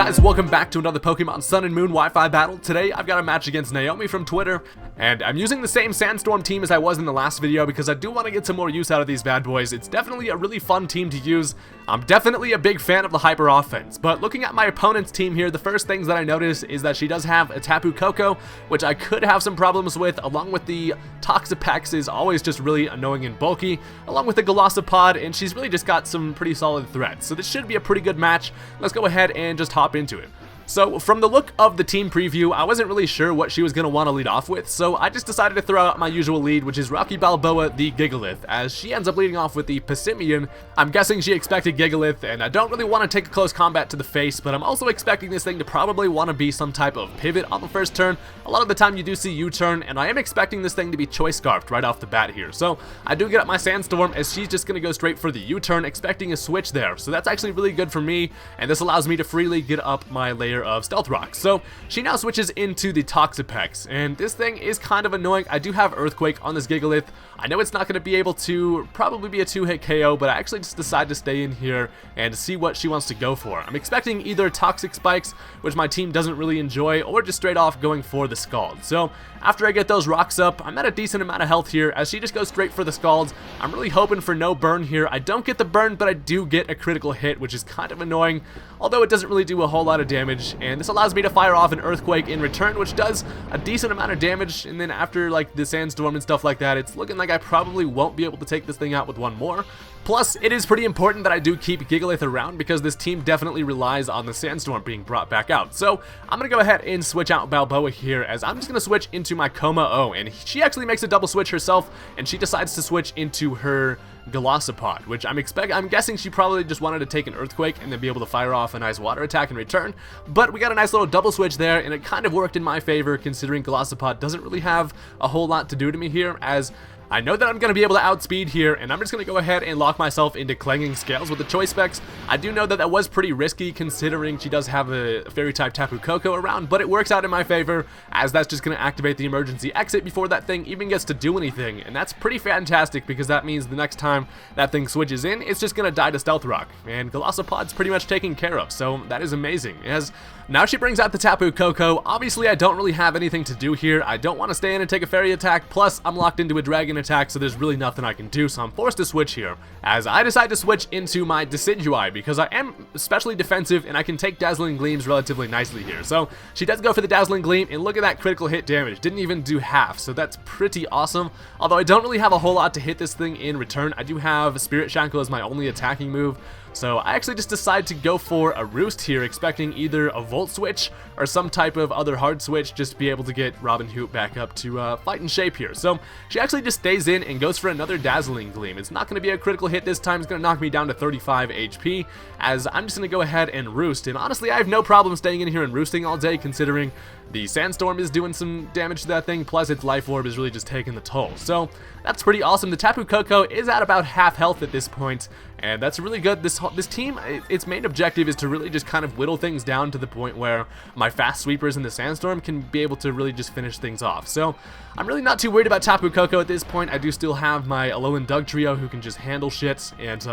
guys, welcome back to another Pokemon Sun and Moon Wi-Fi battle. Today I've got a match against Naomi from Twitter, and I'm using the same Sandstorm team as I was in the last video because I do want to get some more use out of these bad boys. It's definitely a really fun team to use. I'm definitely a big fan of the Hyper Offense, but looking at my opponent's team here, the first things that I notice is that she does have a Tapu Koko, which I could have some problems with, along with the Toxapex is always just really annoying and bulky, along with the Golisopod, and she's really just got some pretty solid threats. So this should be a pretty good match. Let's go ahead and just hop into it. So from the look of the team preview, I wasn't really sure what she was going to want to lead off with, so I just decided to throw out my usual lead, which is Rocky Balboa the Gigalith, as she ends up leading off with the Passimian. I'm guessing she expected Gigalith, and I don't really want to take a close combat to the face, but I'm also expecting this thing to probably want to be some type of pivot on the first turn. A lot of the time you do see U-turn, and I am expecting this thing to be Choice Scarfed right off the bat here. So I do get up my Sandstorm, as she's just going to go straight for the U-turn, expecting a switch there. So that's actually really good for me, and this allows me to freely get up my layer of Stealth Rock. So she now switches into the Toxapex, and this thing is kind of annoying. I do have Earthquake on this Gigalith. I know it's not going to be able to probably be a 2-hit KO, but I actually just decide to stay in here and see what she wants to go for. I'm expecting either Toxic Spikes, which my team doesn't really enjoy, or just straight off going for the Scald. So after I get those rocks up, I'm at a decent amount of health here as she just goes straight for the Scalds. I'm really hoping for no burn here. I don't get the burn, but I do get a critical hit, which is kind of annoying, although it doesn't really do a whole lot of damage, and this allows me to fire off an Earthquake in return, which does a decent amount of damage. And then after like the Sandstorm and stuff like that, it's looking like I probably won't be able to take this thing out with one more. Plus, it is pretty important that I do keep Gigalith around because this team definitely relies on the Sandstorm being brought back out. So I'm going to go ahead and switch out Balboa here, as I'm just going to switch into my Como-O, and she actually makes a double switch herself, and she decides to switch into her Golisopod, which I'm guessing she probably just wanted to take an Earthquake and then be able to fire off a nice water attack in return. But we got a nice little double switch there, and it kind of worked in my favor considering Golisopod doesn't really have a whole lot to do to me here, as I know that I'm going to be able to outspeed here, and I'm just going to go ahead and lock myself into Clanging Scales with the Choice Specs. I do know that that was pretty risky considering she does have a Fairy-type Tapu Koko around, but it works out in my favor, as that's just going to activate the emergency exit before that thing even gets to do anything, and that's pretty fantastic because that means the next time that thing switches in, it's just going to die to Stealth Rock, and Golisopod's pretty much taken care of, so that is amazing. As now she brings out the Tapu Koko. Obviously, I don't really have anything to do here. I don't want to stay in and take a Fairy attack, plus I'm locked into a Dragon attack, so there's really nothing I can do, so I'm forced to switch here, as I decide to switch into my Decidueye because I am especially defensive and I can take Dazzling Gleams relatively nicely here. So she does go for the Dazzling Gleam, and look at that critical hit damage, didn't even do half, so that's pretty awesome. Although I don't really have a whole lot to hit this thing in return. I do have Spirit Shackle as my only attacking move, so I actually just decide to go for a Roost here, expecting either a Volt Switch or some type of other hard switch just to be able to get Robin Hood back up to fight in shape here. So she actually just stays in and goes for another Dazzling Gleam. It's not going to be a critical hit this time. It's going to knock me down to 35 HP, as I'm just going to go ahead and Roost. And honestly, I have no problem staying in here and roosting all day considering the Sandstorm is doing some damage to that thing, plus its Life Orb is really just taking the toll. So that's pretty awesome. The Tapu Koko is at about half health at this point, and that's really good. This team, its main objective is to really just kind of whittle things down to the point where my fast sweepers in the Sandstorm can be able to really just finish things off. So I'm really not too worried about Tapu Koko at this point. I do still have my Alolan Dugtrio who can just handle shit, and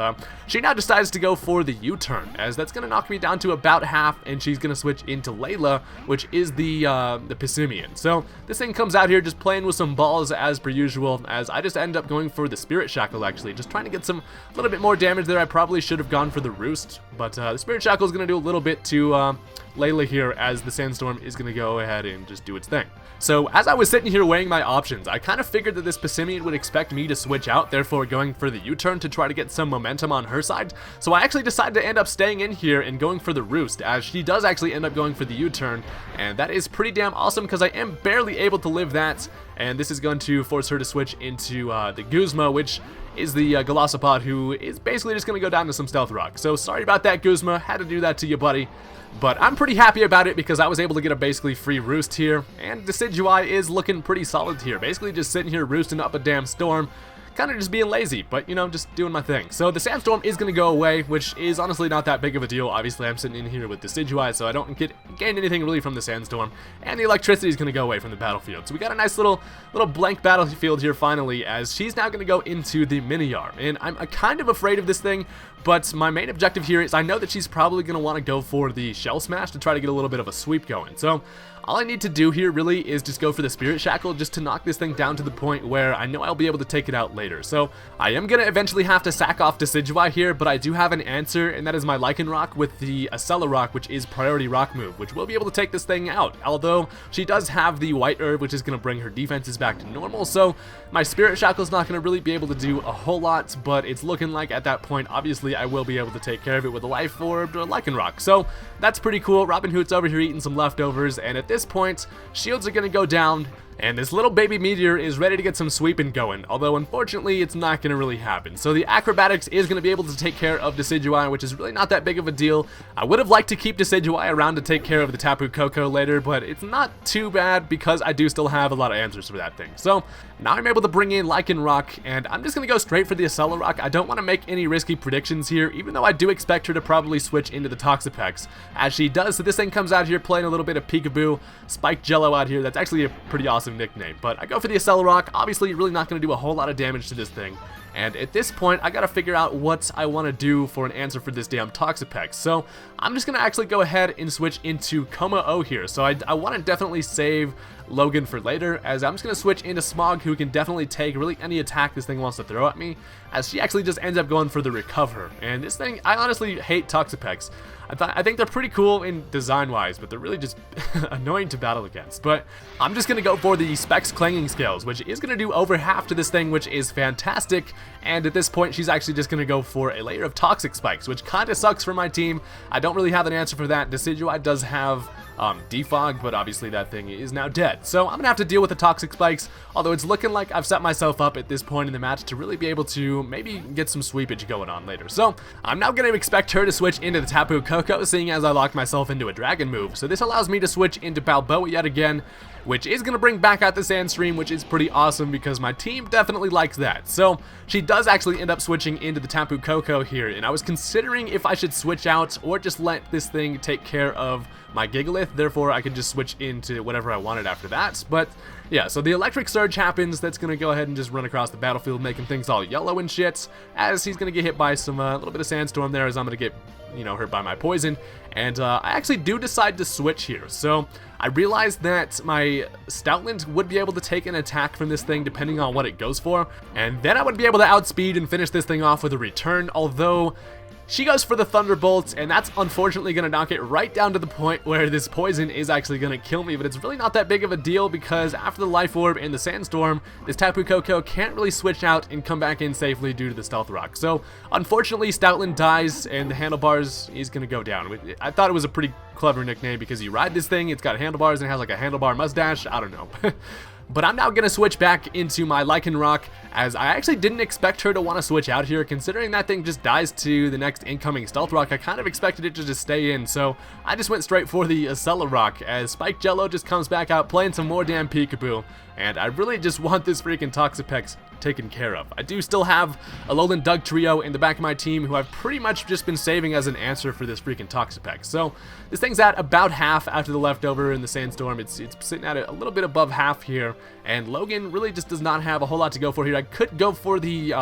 she now decides to go for the U-turn, as that's going to knock me down to about half, and she's going to switch into Layla, which is the Passimian. So this thing comes out here just playing with some balls as per usual, as I just end up going for the Spirit Shackle actually, just trying to get some a little bit more damage there. I probably should have gone for the Roost, but the Spirit Shackle is going to do a little bit to Layla here, as the Sandstorm is going to go ahead and just do its thing. So as I was sitting here weighing my options, I kind of figured that this Passimian would expect me to switch out, therefore going for the U-turn to try to get some momentum on her side. So I actually decided to end up staying in here and going for the Roost, as she does actually end up going for the U-turn, and that is pretty damn awesome because I am barely able to live that, and this is going to force her to switch into the Guzma, which is the Golisopod, who is basically just going to go down to some Stealth Rock. So sorry about that, Guzma, had to do that to you, buddy. But I'm pretty happy about it because I was able to get a basically free Roost here, and Decidueye is looking pretty solid here. Basically just sitting here roosting up a damn storm, kind of just being lazy, but, you know, just doing my thing. So the sandstorm is going to go away, which is honestly not that big of a deal. Obviously, I'm sitting in here with Decidueye, so I don't gain anything really from the sandstorm, and the electricity is going to go away from the battlefield. So we got a nice little blank battlefield here finally, as she's now going to go into the Miniar, and I'm kind of afraid of this thing, but my main objective here is I know that she's probably going to want to go for the Shell Smash to try to get a little bit of a sweep going. So all I need to do here really is just go for the Spirit Shackle just to knock this thing down to the point where I know I'll be able to take it out later. So I am going to eventually have to sack off Decidueye here, but I do have an answer, and that is my Lichen Rock with the Acela Rock, which is priority rock move, which will be able to take this thing out. Although she does have the White Herb, which is going to bring her defenses back to normal, so my Spirit Shackle is not going to really be able to do a whole lot, but it's looking like at that point, obviously, I will be able to take care of it with a Life Orb or Lichen Rock. So that's pretty cool. Robin Hood's over here eating some leftovers, and at this point, shields are going to go down, and this little baby meteor is ready to get some sweeping going, although unfortunately it's not going to really happen. So the acrobatics is going to be able to take care of Decidueye, which is really not that big of a deal. I would have liked to keep Decidueye around to take care of the Tapu Koko later, but it's not too bad because I do still have a lot of answers for that thing. So now I'm able to bring in Lichen Rock, and I'm just going to go straight for the Acela Rock. I don't want to make any risky predictions here, even though I do expect her to probably switch into the Toxapex, as she does. So this thing comes out here playing a little bit of Peekaboo, Spike Jello out here. That's actually a pretty awesome nickname, but I go for the Acela Rock. Obviously, really not going to do a whole lot of damage to this thing. And at this point, I gotta figure out what I want to do for an answer for this damn Toxapex. So I'm just gonna actually go ahead and switch into Como-O here. So I want to definitely save Logan for later, as I'm just gonna switch into Smog, who can definitely take really any attack this thing wants to throw at me, as she actually just ends up going for the Recover. And this thing, I honestly hate Toxapex. I think they're pretty cool in design-wise, but they're really just annoying to battle against. But I'm just going to go for the Specs Clanging Scales, which is going to do over half to this thing, which is fantastic. And at this point, she's actually just going to go for a layer of Toxic Spikes, which kind of sucks for my team. I don't really have an answer for that. Decidueye does have Defog, but obviously that thing is now dead. So I'm going to have to deal with the Toxic Spikes, although it's looking like I've set myself up at this point in the match to really be able to maybe get some sweepage going on later. So I'm now going to expect her to switch into the Tapu Koko, seeing as I locked myself into a dragon move. So this allows me to switch into Balboa yet again, which is going to bring back out the Sandstream, which is pretty awesome because my team definitely likes that. So she does actually end up switching into the Tapu Koko here, and I was considering if I should switch out or just let this thing take care of my Gigalith, therefore I could just switch into whatever I wanted after that. But yeah, so the Electric Surge happens. That's going to go ahead and just run across the battlefield, making things all yellow and shit, as he's going to get hit by some little bit of Sandstorm there, as I'm going to get, you know, hurt by my poison. And I actually do decide to switch here. So I realized that my Stoutland would be able to take an attack from this thing depending on what it goes for, and then I would be able to outspeed and finish this thing off with a return, although she goes for the Thunderbolt, and that's unfortunately going to knock it right down to the point where this poison is actually going to kill me, but it's really not that big of a deal because after the Life Orb and the Sandstorm, this Tapu Koko can't really switch out and come back in safely due to the Stealth Rock. So unfortunately, Stoutland dies, and the Handlebars is going to go down. I thought it was a pretty clever nickname because you ride this thing, it's got handlebars, and it has like a handlebar mustache. I don't know. But I'm now going to switch back into my Lichen Rock, as I actually didn't expect her to want to switch out here. Considering that thing just dies to the next incoming Stealth Rock, I kind of expected it to just stay in, so I just went straight for the Acela Rock, as Spike Jello just comes back out playing some more damn Peekaboo, and I really just want this freaking Toxapex taken care of. I do still have Alolan Dugtrio in the back of my team, who I've pretty much just been saving as an answer for this freaking Toxapex. So this thing's at about half after the leftover in the Sandstorm. It's sitting at a little bit above half here, and Logan really just does not have a whole lot to go for here. I could go for the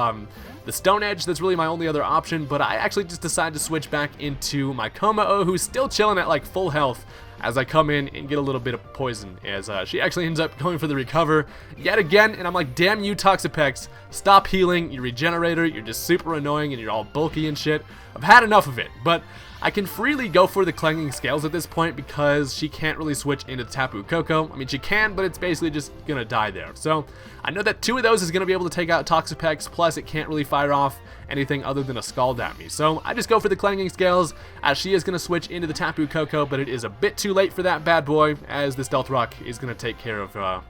Stone Edge. That's really my only other option, but I actually just decided to switch back into my Como-O, who's still chilling at like full health, as I come in and get a little bit of poison, as she actually ends up going for the Recover yet again, and I'm like, damn you Toxapex, stop healing, you Regenerator, you're just super annoying and you're all bulky and shit. I've had enough of it, but I can freely go for the Clanging Scales at this point because she can't really switch into the Tapu Koko. I mean, she can, but it's basically just gonna die there. So I know that 2 of those is gonna be able to take out Toxapex, plus it can't really fire off anything other than a Scald at me. So I just go for the Clanging Scales, as she is gonna switch into the Tapu Koko, but it is a bit too late for that bad boy, as the Stealth Rock is gonna take care of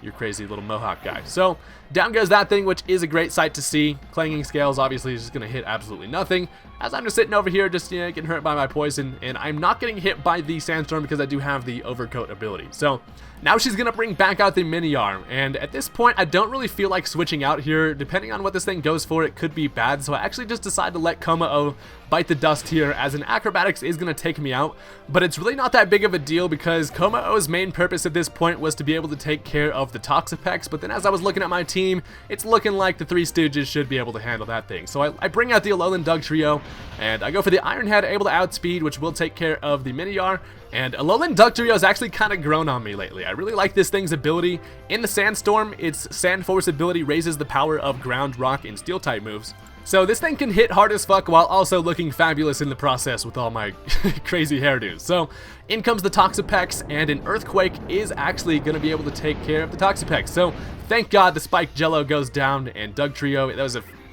your crazy little Mohawk guy. So down goes that thing, which is a great sight to see. Clanging Scales obviously is just going to hit absolutely nothing, as I'm just sitting over here, just getting hurt by my poison, and I'm not getting hit by the sandstorm because I do have the overcoat ability. So now she's gonna bring back out the mini arm, and at this point I don't really feel like switching out here. Depending on what this thing goes for, it could be bad, so I actually just decided to let Kommo bite the dust here, as an acrobatics is gonna take me out, but it's really not that big of a deal because Kommo's main purpose at this point was to be able to take care of the Toxapex. But then as I was looking at my team, it's looking like the Three Stooges should be able to handle that thing. So I bring out the Alolan Dugtrio, and I go for the Iron Head, able to outspeed, which will take care of the Miniar. And Alolan Dugtrio has actually kind of grown on me lately. I really like this thing's ability. In the Sandstorm, its Sand Force ability raises the power of Ground, Rock, and Steel type moves. So this thing can hit hard as fuck while also looking fabulous in the process with all my crazy hairdos. So in comes the Toxapex, and an Earthquake is actually going to be able to take care of the Toxapex. So thank God the Spike Jello goes down, and Dugtrio, that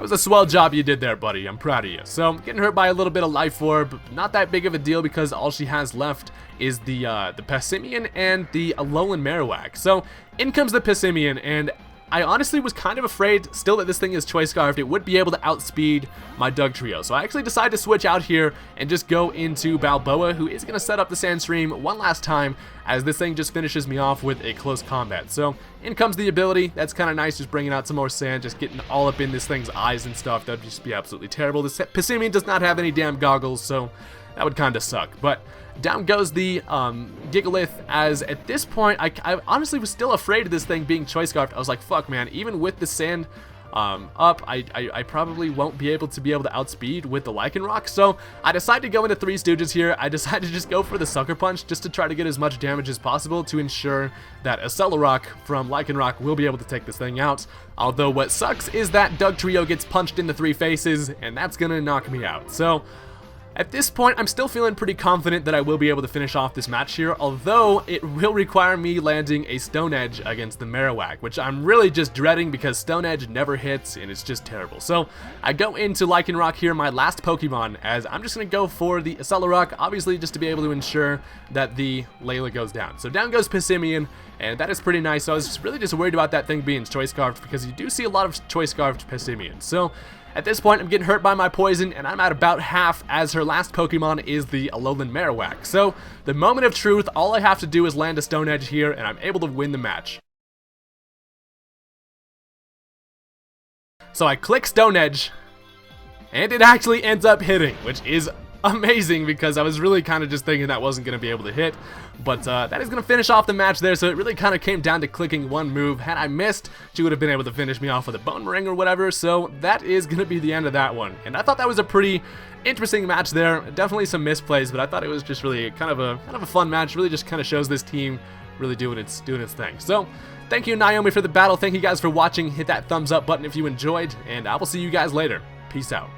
was a swell job you did there, buddy. I'm proud of you. So getting hurt by a little bit of Life Orb, not that big of a deal because all she has left is the Passimian and the Alolan Marowak. So in comes the Passimian, and I honestly was kind of afraid still that this thing is Choice Scarfed. It would be able to outspeed my Dugtrio. So I actually decided to switch out here and just go into Balboa, who is going to set up the Sandstream one last time, as this thing just finishes me off with a close combat. So in comes the ability. That's kind of nice, just bringing out some more sand, just getting all up in this thing's eyes and stuff. That would just be absolutely terrible. This Passimian does not have any damn goggles, so that would kind of suck. But down goes the Gigalith, as at this point, I honestly was still afraid of this thing being Choice Scarfed. I was like, fuck, man, even with the sand up, I probably won't be able to outspeed with the Lycanroc. So I decided to go into Three Stooges here. I decided to just go for the Sucker Punch just to try to get as much damage as possible to ensure that Accelerock from Lycanroc will be able to take this thing out. Although what sucks is that Dugtrio gets punched in the 3 faces, and that's gonna knock me out. So at this point, I'm still feeling pretty confident that I will be able to finish off this match here, although it will require me landing a Stone Edge against the Marowak, which I'm really just dreading because Stone Edge never hits and it's just terrible. So I go into Lycanroc here, my last Pokemon, as I'm just going to go for the Accelerock, obviously just to be able to ensure that the Layla goes down. So down goes Passimian, and that is pretty nice. So I was really just worried about that thing being Choice Scarfed because you do see a lot of Choice Scarfed Passimian. So at this point, I'm getting hurt by my poison, and I'm at about half, as her last Pokemon is the Alolan Marowak. So, the moment of truth, all I have to do is land a Stone Edge here, and I'm able to win the match. So I click Stone Edge, and it actually ends up hitting, which is amazing because I was really kind of just thinking that wasn't going to be able to hit. But that is going to finish off the match there, so it really kind of came down to clicking one move. Had I missed, she would have been able to finish me off with a Bone Ring or whatever, so that is going to be the end of that one. And I thought that was a pretty interesting match there. Definitely some misplays, but I thought it was just really kind of a fun match. Really just kind of shows this team really doing its thing. So thank you, Naomi, for the battle. Thank you guys for watching. Hit that thumbs up button if you enjoyed, and I will see you guys later. Peace out.